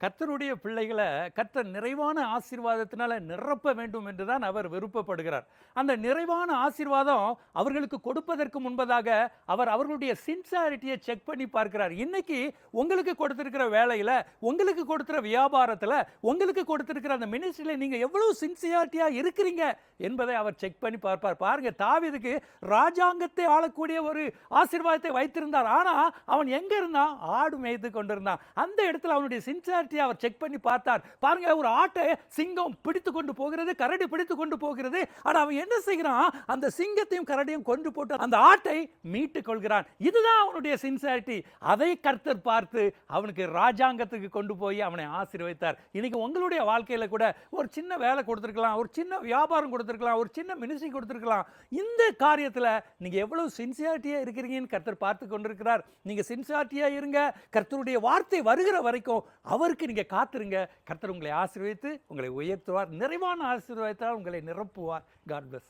கர்த்தருடைய பிள்ளைகளை கர்த்தர் நிறைவான ஆசீர்வாதத்தினால நிரப்ப வேண்டும் என்றுதான் அவர் விருப்பப்படுகிறார். அந்த நிறைவான ஆசீர்வாதம் அவர்களுக்கு கொடுப்பதற்கு முன்பதாக அவர் அவர்களுடைய சின்சியாரிட்டியை செக் பண்ணி பார்க்கிறார். இன்னைக்கு உங்களுக்கு கொடுத்திருக்கிற வேலையில, உங்களுக்கு கொடுக்கிற வியாபாரத்துல, உங்களுக்கு கொடுத்திருக்கிற அந்த மினிஸ்ட்ரியில நீங்க எவ்வளவு சின்சியாரிட்டியா இருக்கிறீங்க என்பதை அவர் செக் பண்ணி பார்ப்பார். பாருங்க, தாவீதுக்கு ராஜாங்கத்தை ஆளக்கூடிய ஒரு ஆசீர்வாதத்தை வைத்திருந்தார். ஆனா அவன் எங்க இருந்தான்? ஆடு மேய்த்து கொண்டிருந்தான். அந்த இடத்துல அவனுடைய சின்சியாரிட்டி அவர் செக் பண்ணி பார்த்தார். பாருங்க, ஒரு ஆட்டை சிங்கம் பிடித்து கொண்டு போகிறது, கரடி பிடித்து கொண்டு போகிறது. ஆனா அவன் என்ன செய்கிறான்? அந்த சிங்கத்தையும் கரடியும் கொண்டு போட்டு அந்த ஆட்டை மீட்டுக் கொள்கிறான். இதுதான் அவனுடைய சின்சியாரிட்டி. அதை கர்த்தர் பார்த்து அவனுக்கு ராஜாங்கத்துக்கு கொண்டு போய் அவனை ஆசீர்வதித்தார். இன்னைக்கு உங்களுடைய வாழ்க்கையில கூட ஒரு சின்ன வேலை கொடுத்திருக்கலாம், ஒரு சின்ன வியாபாரம் கொடுத்திருக்கலாம், ஒரு சின்ன மினிஸ்ட்ரி கொடுத்திருக்கலாம். இந்த காரியத்துல நீங்க எவ்வளவு சின்சியாரிட்டியா இருக்கிறீங்கன்னு கர்த்தர் பார்த்து கொண்டிருக்கிறார். நீங்க சின்சியாரிட்டியா இருங்க. கர்த்தருடைய வார்த்தை வருகிற வரைக்கும் அவருக்கு நீங்க காத்திருங்க. கர்த்தர் உங்களை ஆசீர்வதித்து உங்களை உயர்த்துவார். நிறைவான ஆசீர்வாதத்தால் உங்களை நிரப்புவார். God plus.